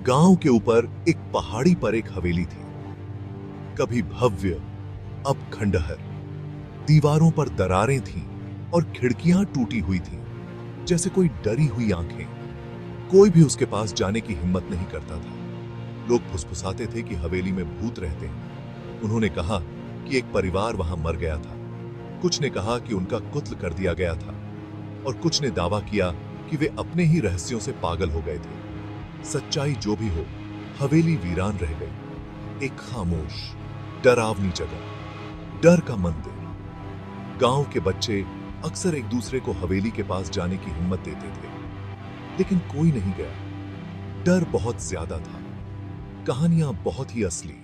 गांव के ऊपर एक पहाड़ी पर एक हवेली थी। कभी भव्य, अब खंडहर। दीवारों पर दरारें थीं और खिड़कियां टूटी हुई थीं, जैसे कोई डरी हुई आंखें। कोई भी उसके पास जाने की हिम्मत नहीं करता था। लोग फुसफुसाते थे कि हवेली में भूत रहते हैं। उन्होंने कहा कि एक परिवार वहां मर गया था। कुछ ने कहा कि उनका कुत्ल कर दिया गया था और कुछ ने दावा किया कि वे अपने ही रहस्यों से पागल हो गए थे। सच्चाई जो भी हो, हवेली वीरान रह गई। एक खामोश, डरावनी जगह, डर का मंदिर। गांव के बच्चे अक्सर एक दूसरे को हवेली के पास जाने की हिम्मत देते थे, लेकिन कोई नहीं गया। डर बहुत ज्यादा था, कहानियां बहुत ही असली।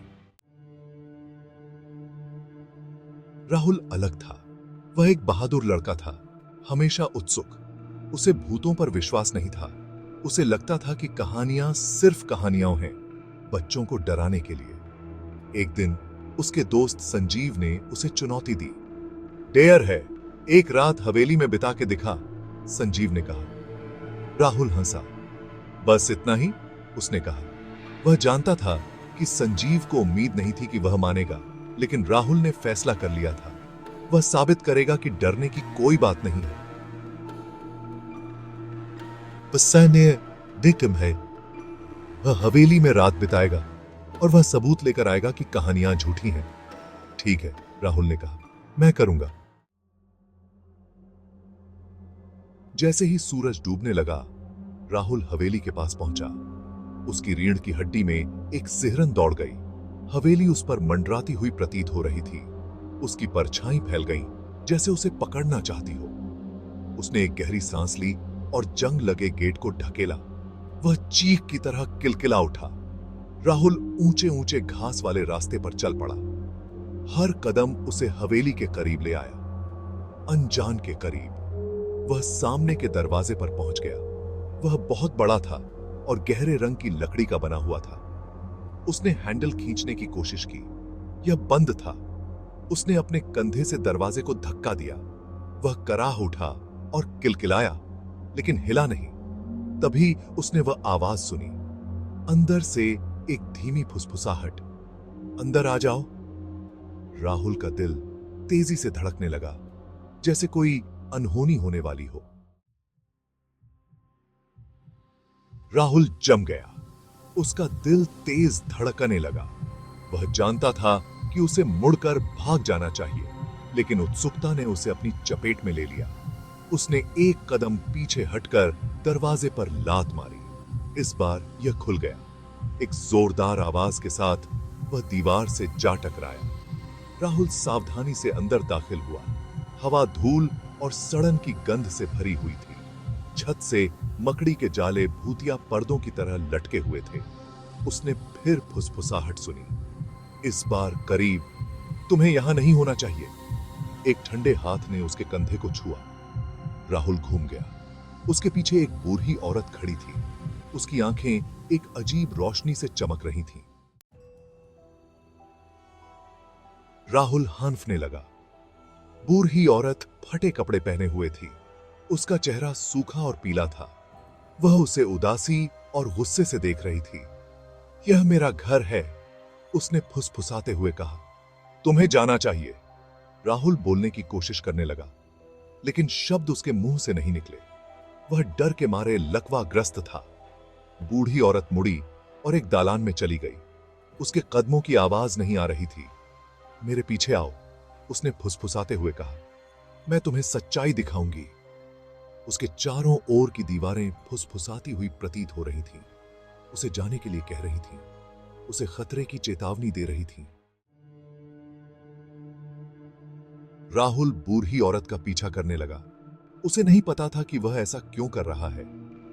राहुल अलग था। वह एक बहादुर लड़का था, हमेशा उत्सुक। उसे भूतों पर विश्वास नहीं था। उसे लगता था कि कहानियां सिर्फ कहानियां हैं, बच्चों को डराने के लिए। एक दिन उसके दोस्त संजीव ने उसे चुनौती दी। डेयर है, एक रात हवेली में बिता के दिखा, संजीव ने कहा। राहुल हंसा। बस इतना ही? उसने कहा। वह जानता था कि संजीव को उम्मीद नहीं थी कि वह मानेगा, लेकिन राहुल ने फैसला कर लिया था। वह साबित करेगा कि डरने की कोई बात नहीं है। बसाने विक्टिम है। वह हवेली में रात बिताएगा और वह सबूत लेकर आएगा कि कहानियां झूठी हैं। ठीक है, राहुल ने कहा, मैं करूंगा। जैसे ही सूरज डूबने लगा, राहुल हवेली के पास पहुंचा। उसकी रीढ़ की हड्डी में एक सिहरन दौड़ गई। हवेली उस पर मंडराती हुई प्रतीत हो रही थी। उसकी परछाई फैल गई, जैसे उसे पकड़ना चाहती हो। उसने एक गहरी सांस ली और जंग लगे गेट को ढकेला। वह चीख की तरह किलकिला उठा। राहुल ऊंचे ऊंचे घास वाले रास्ते पर चल पड़ा। हर कदम उसे हवेली के करीब ले आया, अनजान के करीब। वह सामने के दरवाजे पर पहुंच गया। वह बहुत बड़ा था और गहरे रंग की लकड़ी का बना हुआ था। उसने हैंडल खींचने की कोशिश की। यह बंद था। उसने अपने कंधे से दरवाजे को धक्का दिया। वह कराह उठा और किलकिलाया, लेकिन हिला नहीं। तभी उसने वह आवाज सुनी, अंदर से एक धीमी फुसफुसाहट। अंदर आ जाओ। राहुल का दिल तेजी से धड़कने लगा, जैसे कोई अनहोनी होने वाली हो। राहुल जम गया। उसका दिल तेज धड़कने लगा। वह जानता था कि उसे मुड़कर भाग जाना चाहिए, लेकिन उत्सुकता ने उसे अपनी चपेट में ले लिया। उसने एक कदम पीछे हटकर दरवाजे पर लात मारी। इस बार यह खुल गया। एक जोरदार आवाज के साथ वह दीवार से जा टकराया। राहुल सावधानी से अंदर दाखिल हुआ। हवा धूल और सड़न की गंध से भरी हुई थी। छत से मकड़ी के जाले भूतिया पर्दों की तरह लटके हुए थे। उसने फिर फुसफुसाहट सुनी, इस बार करीब। तुम्हें यहां नहीं होना चाहिए। एक ठंडे हाथ ने उसके कंधे को छुआ। राहुल घूम गया। उसके पीछे एक बूढ़ी औरत खड़ी थी। उसकी आंखें एक अजीब रोशनी से चमक रही थीं। राहुल हंफने लगा। बूढ़ी औरत फटे कपड़े पहने हुए थी। उसका चेहरा सूखा और पीला था। वह उसे उदासी और गुस्से से देख रही थी। यह मेरा घर है, उसने फुसफुसाते हुए कहा। तुम्हें जाना चाहिए। राहुल बोलने की कोशिश करने लगा, लेकिन शब्द उसके मुंह से नहीं निकले। वह डर के मारे लकवाग्रस्त था। बूढ़ी औरत मुड़ी और एक दालान में चली गई। उसके कदमों की आवाज नहीं आ रही थी। मेरे पीछे आओ, उसने फुसफुसाते हुए कहा। मैं तुम्हें सच्चाई दिखाऊंगी। उसके चारों ओर की दीवारें फुसफुसाती हुई प्रतीत हो रही थीं। उसे जाने के लिए कह रही थीं। उसे खतरे की चेतावनी दे रही थीं। राहुल बूढ़ी औरत का पीछा करने लगा। उसे नहीं पता था कि वह ऐसा क्यों कर रहा है।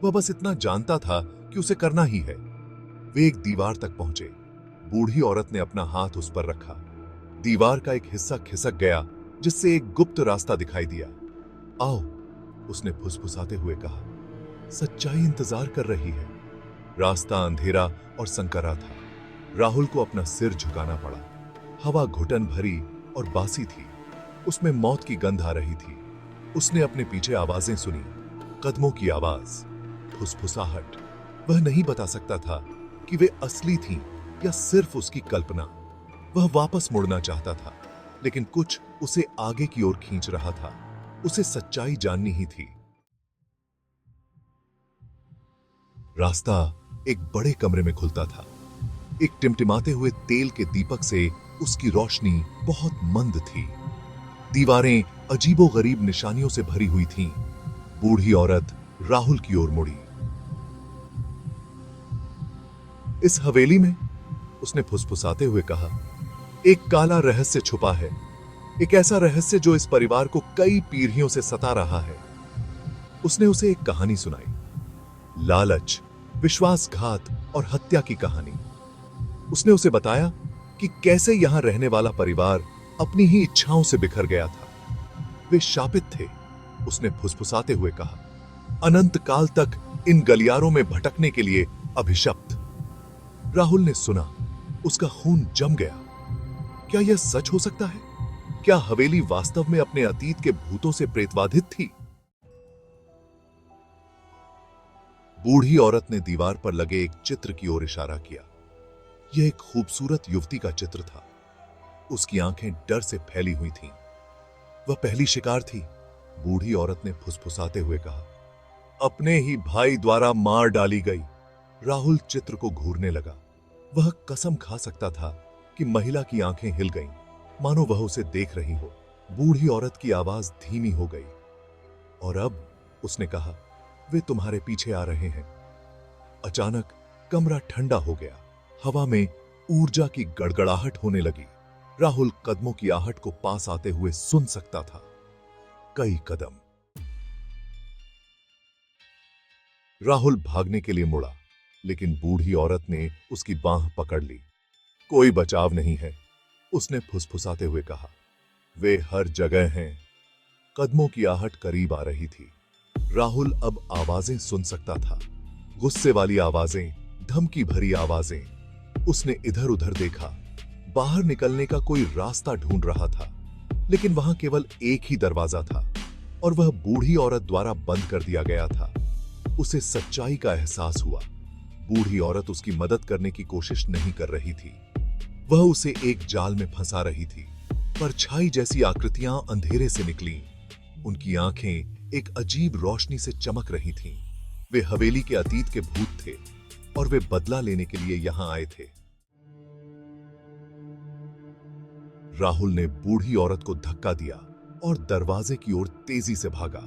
वह बस इतना जानता था कि उसे करना ही है। वे एक दीवार तक पहुंचे। बूढ़ी औरत ने अपना हाथ उस पर रखा। दीवार का एक हिस्सा खिसक गया, जिससे एक गुप्त रास्ता दिखाई दिया। आओ, उसने फुसफुसाते हुए कहा। सच्चाई इंतजार कर रही है। रास्ता अंधेरा और संकरा था। राहुल को अपना सिर झुकाना पड़ा। हवा घुटन भरी और बासी थी। उसमें मौत की गंध आ रही थी। उसने अपने पीछे आवाजें सुनी, कदमों की आवाज, फुसफुसाहट। वह नहीं बता सकता था कि वे असली थीं या सिर्फ उसकी कल्पना। वह वापस मुड़ना चाहता था, लेकिन कुछ उसे आगे की ओर खींच रहा था। उसे सच्चाई जाननी ही थी। रास्ता एक बड़े कमरे में खुलता था। एक टिमटिमाते हुए तेल के दीपक से उसकी रोशनी बहुत मंद थी। दीवारें अजीबोगरीब निशानियों से भरी हुई थीं। बूढ़ी औरत राहुल की ओर मुड़ी। इस हवेली में, उसने फुसफुसाते हुए कहा, एक काला रहस्य छुपा है। एक ऐसा रहस्य जो इस परिवार को कई पीढ़ियों से सता रहा है। उसने उसे एक कहानी सुनाई, लालच, विश्वासघात और हत्या की कहानी। उसने उसे बताया कि कैसे यहां रहने वाला परिवार अपनी ही इच्छाओं से बिखर गया था। वे शापित थे, उसने फुसफुसाते हुए कहा, अनंत काल तक इन गलियारों में भटकने के लिए अभिशप्त। राहुल ने सुना, उसका खून जम गया। क्या यह सच हो सकता है? क्या हवेली वास्तव में अपने अतीत के भूतों से प्रेतबाधित थी? बूढ़ी औरत ने दीवार पर लगे एक चित्र की ओर इशारा किया। यह एक खूबसूरत युवती का चित्र था। उसकी आंखें डर से फैली हुई थीं। वह पहली शिकार थी, बूढ़ी औरत ने फुसफुसाते हुए कहा। अपने ही भाई द्वारा मार डाली गई। राहुल चित्र को घूरने लगा। वह कसम खा सकता था कि महिला की आंखें हिल गईं, मानो वह उसे देख रही हो। बूढ़ी औरत की आवाज धीमी हो गई। और अब, उसने कहा, वे तुम्हारे पीछे आ रहे हैं। अचानक कमरा ठंडा हो गया। हवा में ऊर्जा की गड़गड़ाहट होने लगी। राहुल कदमों की आहट को पास आते हुए सुन सकता था। कई कदम। राहुल भागने के लिए मुड़ा, लेकिन बूढ़ी औरत ने उसकी बांह पकड़ ली। कोई बचाव नहीं है, उसने फुसफुसाते हुए कहा। वे हर जगह हैं। कदमों की आहट करीब आ रही थी। राहुल अब आवाजें सुन सकता था, गुस्से वाली आवाजें, धमकी भरी आवाजें। उसने इधर उधर देखा। बाहर निकलने का कोई रास्ता ढूंढ रहा था, लेकिन वहां केवल एक ही दरवाजा था, और वह बूढ़ी औरत द्वारा बंद कर दिया गया था। उसे सच्चाई का एहसास हुआ। बूढ़ी औरत उसकी मदद करने की कोशिश नहीं कर रही थी। वह उसे एक जाल में फंसा रही थी। परछाई जैसी आकृतियां अंधेरे से निकलीं। उनकी आंखें एक अजीब रोशनी से चमक रही थीं। वे हवेली के अतीत के भूत थे, और वे बदला लेने के लिए यहां आए थे। राहुल ने बूढ़ी औरत को धक्का दिया और दरवाजे की ओर तेजी से भागा।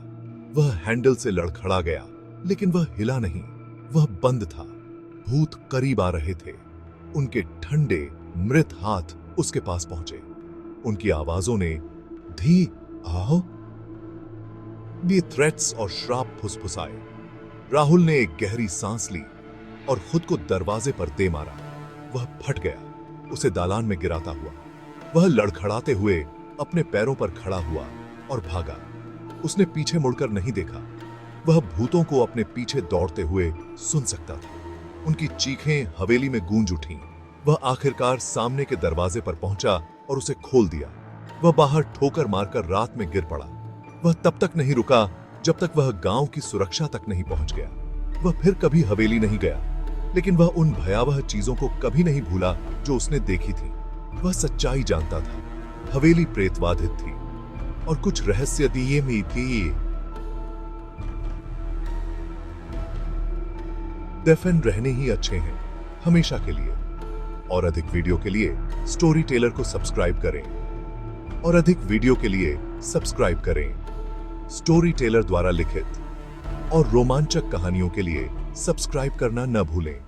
वह हैंडल से लड़खड़ा गया, लेकिन वह हिला नहीं। वह बंद था। भूत करीब आ रहे थे। उनके ठंडे, मृत हाथ उसके पास पहुंचे। उनकी आवाजों ने धी आओ ये थ्रेट्स और श्राप फुसफुसाए। राहुल ने एक गहरी सांस ली और खुद को दरवाजे पर दे मारा। वह फट गया, उसे दालान में गिराता हुआ। वह लड़खड़ाते हुए अपने पैरों पर खड़ा हुआ और भागा। उसने पीछे मुड़कर नहीं देखा। वह भूतों को अपने पीछे दौड़ते हुए सुन सकता था। उनकी चीखें हवेली में गूंज उठीं। वह आखिरकार सामने के दरवाजे पर पहुंचा और उसे खोल दिया। वह बाहर ठोकर मारकर रात में गिर पड़ा। वह तब तक नहीं रुका जब तक वह गांव की सुरक्षा तक नहीं पहुंच गया। वह फिर कभी हवेली नहीं गया, लेकिन वह उन भयावह चीजों को कभी नहीं भूला जो उसने देखी थी। वह सच्चाई जानता था। हवेली प्रेतबाधित थी और कुछ रहस्य दिए में थी। डेफन रहने ही अच्छे हैं, हमेशा के लिए। और अधिक वीडियो के लिए स्टोरी टेलर को सब्सक्राइब करें। और अधिक वीडियो के लिए सब्सक्राइब करें स्टोरी टेलर द्वारा लिखित और रोमांचक कहानियों के लिए सब्सक्राइब करना न भूलें।